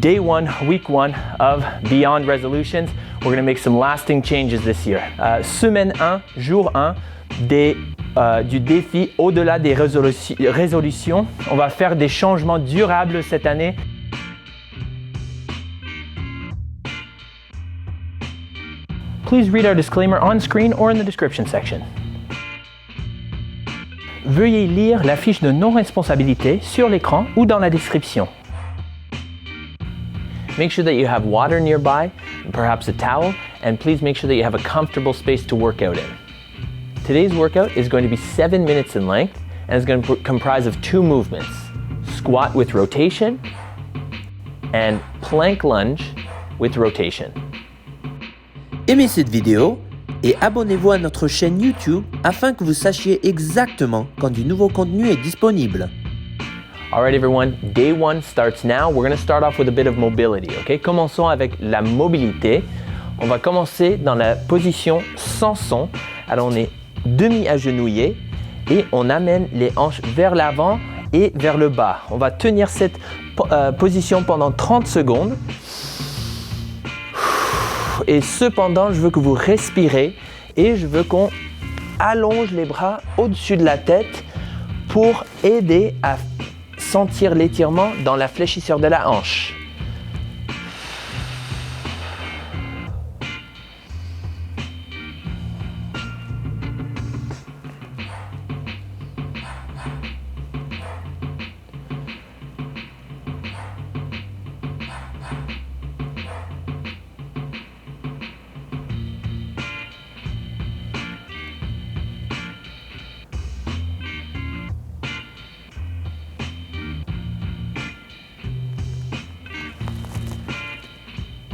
day one, week one of Beyond Resolutions. We're going to make some lasting changes this year. Semaine 1, jour 1 du défi au-delà des résolutions. On va faire des changements durables cette année. Please read our disclaimer on screen or in the description section. Veuillez lire la fiche de non-responsabilité sur l'écran ou dans la description. Make sure that you have water nearby, and perhaps a towel, and please make sure that you have a comfortable space to work out in. Today's workout is going to be 7 minutes in length and is going to comprise of 2 movements: squat with rotation and plank lunge with rotation. Aimez cette vidéo et abonnez-vous à notre chaîne YouTube afin que vous sachiez exactement quand du nouveau contenu est disponible. Alright everyone, day 1 starts now. We're going to start off with a bit of mobility, okay? Commençons avec la mobilité. On va commencer dans la position sans son. Alors on est demi-agenouillé et on amène les hanches vers l'avant et vers le bas. On va tenir cette position pendant 30 secondes. Et cependant, je veux que vous respirez et je veux qu'on allonge les bras au-dessus de la tête pour aider à sentir l'étirement dans la fléchisseur de la hanche.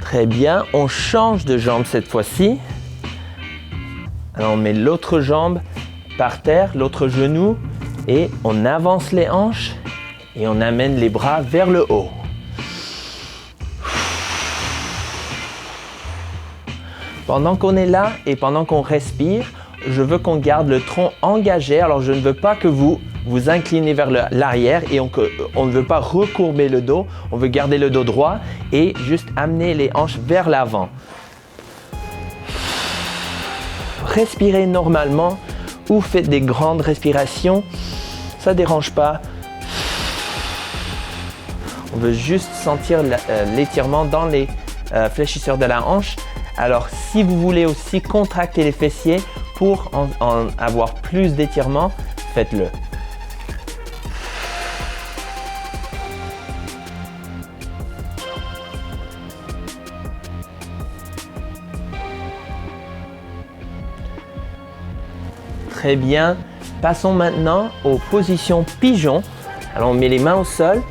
Très bien, on change de jambe cette fois-ci. Alors on met l'autre jambe par terre, l'autre genou et on avance les hanches et on amène les bras vers le haut. Pendant qu'on est là et pendant qu'on respire, je veux qu'on garde le tronc engagé. Alors je ne veux pas que vous vous inclinez vers l'arrière et on ne veut pas recourber le dos. On veut garder le dos droit et juste amener les hanches vers l'avant. Respirez normalement ou faites des grandes respirations. Ça ne dérange pas. On veut juste sentir l'étirement dans les fléchisseurs de la hanche. Alors si vous voulez aussi contracter les fessiers pour en avoir plus d'étirement, faites-le. Très bien. Passons maintenant aux positions pigeon. Alors on met les mains au sol.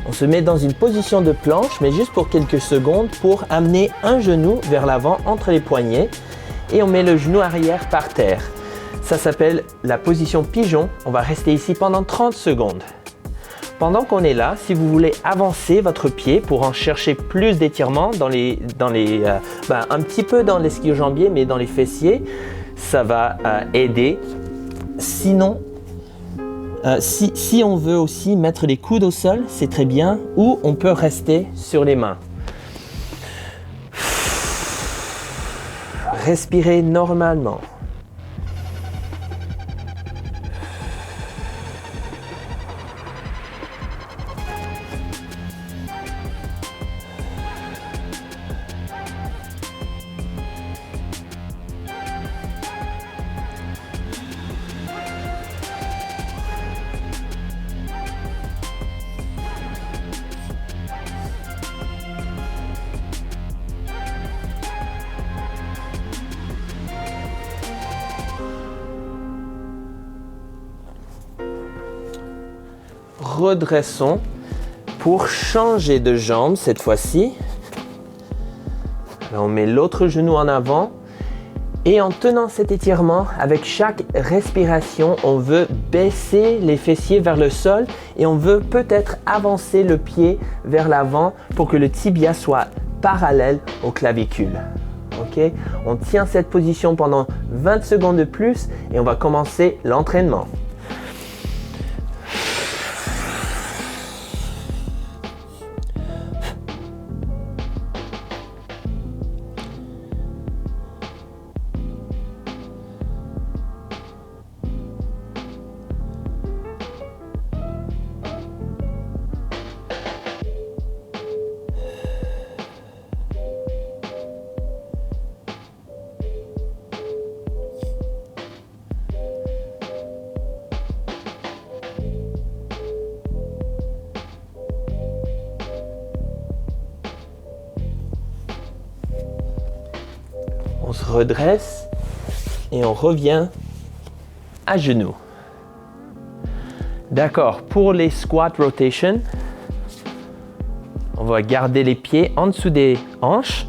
On se met dans une position de planche, mais juste pour quelques secondes pour amener un genou vers l'avant entre les poignets. Et on met le genou arrière par terre. Ça s'appelle la position pigeon. On va rester ici pendant 30 secondes. Pendant qu'on est là, si vous voulez avancer votre pied pour en chercher plus d'étirement un petit peu dans l'ischio-jambier, mais dans les fessiers, ça va aider. Sinon, si on veut aussi mettre les coudes au sol, c'est très bien, ou on peut rester sur les mains. Respirez normalement. Redressons pour changer de jambe cette fois-ci. On met l'autre genou en avant et en tenant cet étirement, avec chaque respiration, on veut baisser les fessiers vers le sol et on veut peut-être avancer le pied vers l'avant pour que le tibia soit parallèle aux clavicules. Okay? On tient cette position pendant 20 secondes de plus et on va commencer l'entraînement. On se redresse et on revient à genoux. D'accord, pour les squat rotation, on va garder les pieds en dessous des hanches.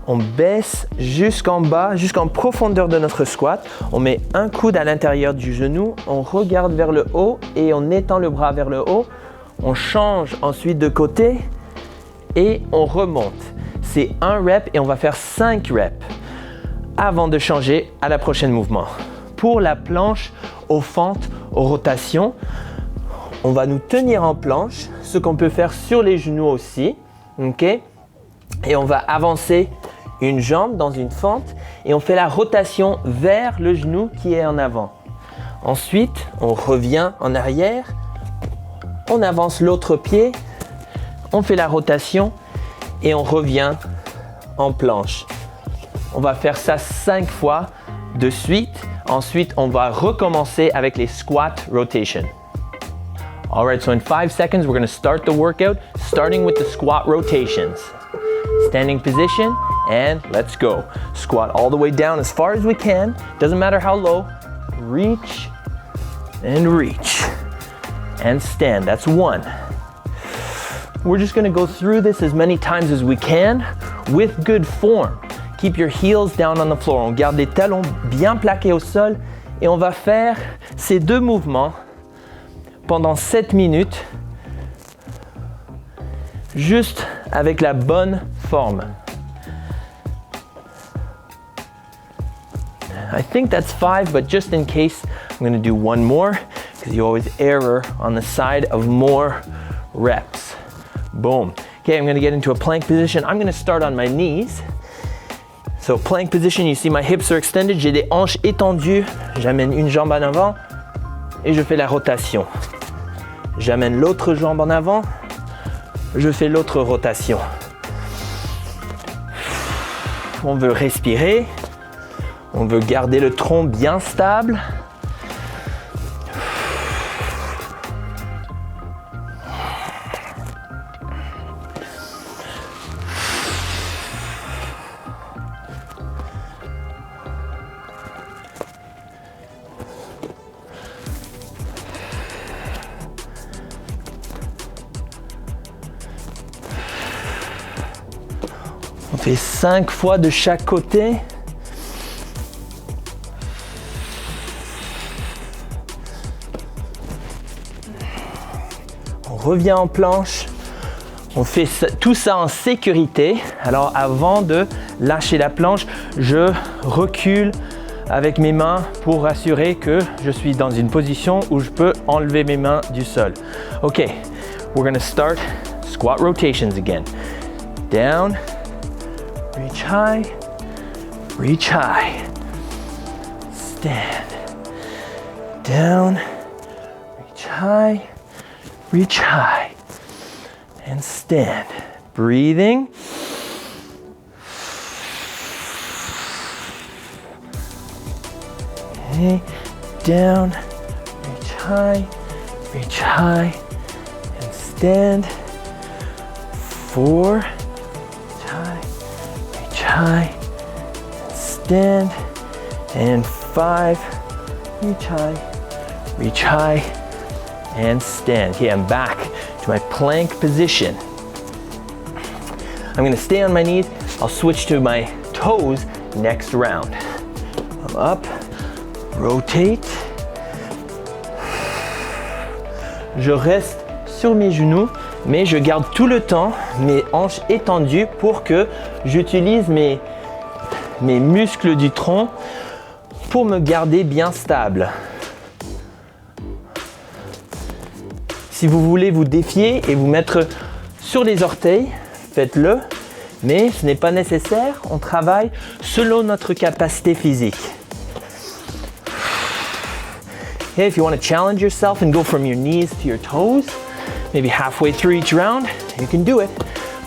On baisse jusqu'en bas, jusqu'en profondeur de notre squat. On met un coude à l'intérieur du genou. On regarde vers le haut et on étend le bras vers le haut. On change ensuite de côté et on remonte. C'est 1 rep et on va faire 5 reps avant de changer à la prochaine mouvement. Pour la planche aux fentes, aux rotations, on va nous tenir en planche, ce qu'on peut faire sur les genoux aussi. Okay? Et on va avancer une jambe dans une fente et on fait la rotation vers le genou qui est en avant. Ensuite, on revient en arrière, on avance l'autre pied, on fait la rotation et on revient en planche. On va faire ça 5 fois de suite. Ensuite, on va recommencer avec les squat rotation. Alright, so in 5 seconds, we're going to start the workout, starting with the squat rotations. Standing position, and let's go. Squat all the way down as far as we can. Doesn't matter how low. Reach and reach. And stand. That's 1. We're just going to go through this as many times as we can with good form. Keep your heels down on the floor. On garde les talons bien plaqués au sol et on va faire ces 2 mouvements pendant 7 minutes juste avec la bonne forme. I think that's 5, but just in case, I'm going to do 1 more because you always err on the side of more reps. Boom. Okay, I'm going to get into a plank position. I'm going to start on my knees. So plank position, you see my hips are extended. J'ai les hanches étendues. J'amène une jambe en avant et je fais la rotation. J'amène l'autre jambe en avant. Je fais l'autre rotation. On veut respirer. On veut garder le tronc bien stable. On fait 5 fois de chaque côté. On revient en planche. On fait tout ça en sécurité. Alors avant de lâcher la planche, je recule avec mes mains pour assurer que je suis dans une position où je peux enlever mes mains du sol. Ok, we're going to start squat rotations again. Down. Reach high, stand, down, reach high, and stand. Breathing. Okay. Down, reach high, and stand. 4, high, stand, and 5, reach high, and stand. Okay, I'm back to my plank position. I'm going to stay on my knees. I'll switch to my toes next round. I'm up, rotate. Je reste sur mes genoux, mais je garde tout le temps mes hanches étendues pour que j'utilise mes muscles du tronc pour me garder bien stable. Si vous voulez vous défier et vous mettre sur les orteils, faites-le, mais ce n'est pas nécessaire. On travaille selon notre capacité physique. Okay, if you want to challenge yourself and go from your knees to your toes, maybe halfway through each round, you can do it,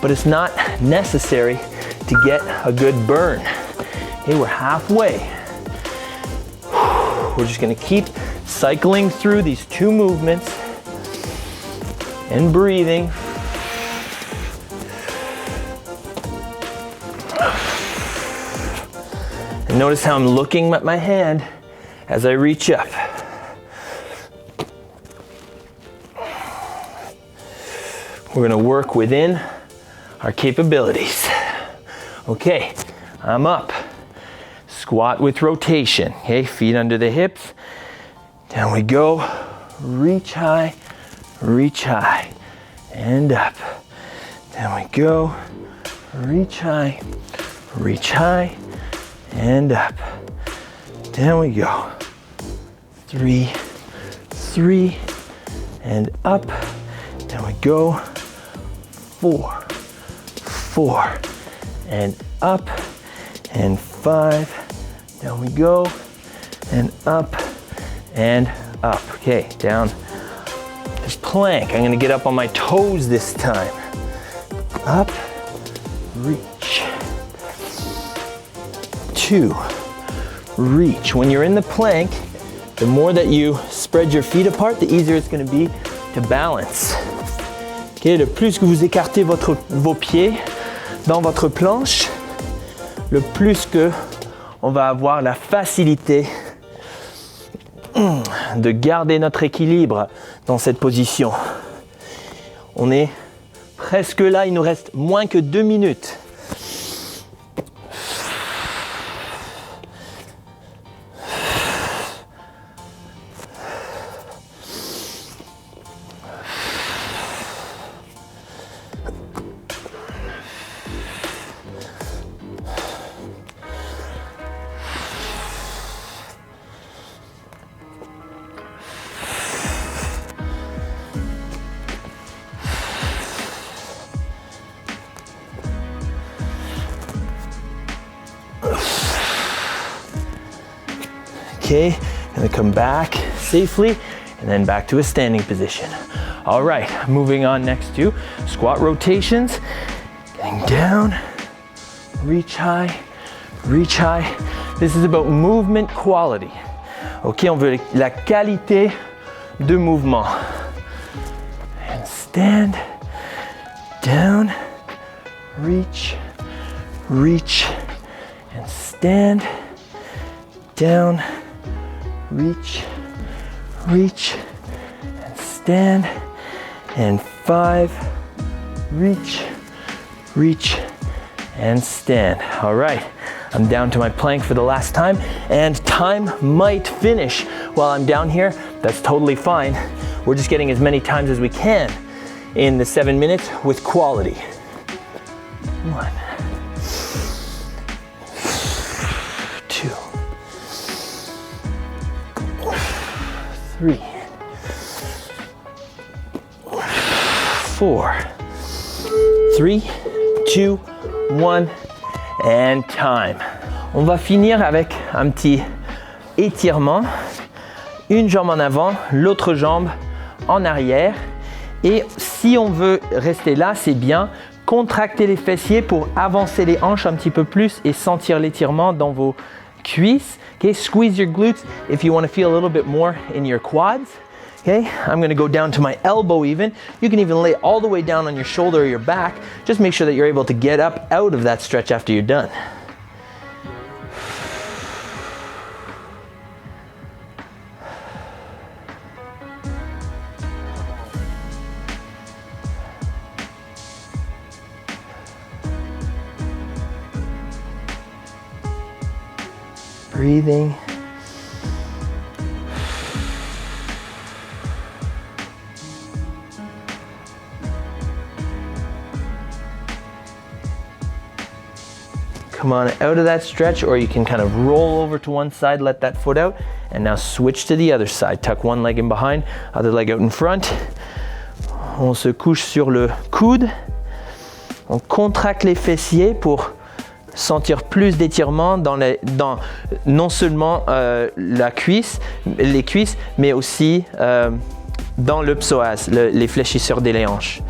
but it's not necessary to get a good burn. Okay, we're halfway. We're just going to keep cycling through these 2 movements and breathing. And notice how I'm looking at my hand as I reach up. We're gonna work within our capabilities. Okay, I'm up. Squat with rotation, okay? Feet under the hips. Down we go. Reach high, and up. Down we go. Reach high, and up. Down we go. 3, and up. Down we go. 4, and up. And 5. Down we go. And up. And up. Okay, down. Just plank. I'm gonna get up on my toes this time. Up. Reach. 2. Reach. When you're in the plank, the more that you spread your feet apart, the easier it's going to be to balance. Okay, le plus que vous écartez vos pieds dans votre planche, le plus que on va avoir la facilité de garder notre équilibre dans cette position. On est presque là, il nous reste moins que 2 minutes. Okay, gonna come back safely and then back to a standing position. All right, moving on next to squat rotations. Getting down, reach high, reach high. This is about movement quality. Ok, on veut la qualité de mouvement. And stand, down, reach, and stand, down, reach, and stand, and 5, reach, and stand. All right, I'm down to my plank for the last time, and time might finish while I'm down here. That's totally fine. We're just getting as many times as we can in the 7 minutes with quality. 1, 2, 3, 4, 3, 2, 1, and time. On va finir avec un petit étirement. Une jambe en avant, l'autre jambe en arrière. Et si on veut rester là, c'est bien. Contractez les fessiers pour avancer les hanches un petit peu plus et sentir l'étirement dans vos cuisses. Okay, squeeze your glutes if you want to feel a little bit more in your quads. Okay, I'm going to go down to my elbow even. You can even lay all the way down on your shoulder or your back. Just make sure that you're able to get up out of that stretch after you're done. Breathing. Come on out of that stretch, or you can kind of roll over to one side, let that foot out, and now switch to the other side. Tuck one leg in behind, other leg out in front. On se couche sur le coude. On contracte les fessiers pour sentir plus d'étirement dans non seulement les cuisses, mais aussi dans le psoas, les fléchisseurs des hanches.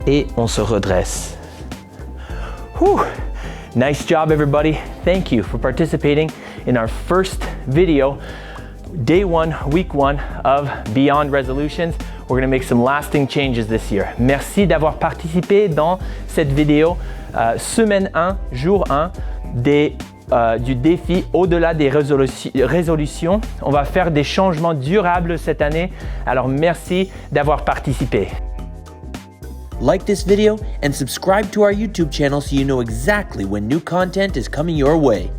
Et on se redresse. Whew. Nice job, everybody. Thank you for participating in our first video, day 1, week 1 of Beyond Resolutions. We're going to make some lasting changes this year. Merci d'avoir participé dans cette vidéo, semaine 1, jour 1 du défi au-delà des résolutions. On va faire des changements durables cette année. Alors merci d'avoir participé. Like this video and subscribe to our YouTube channel so you know exactly when new content is coming your way.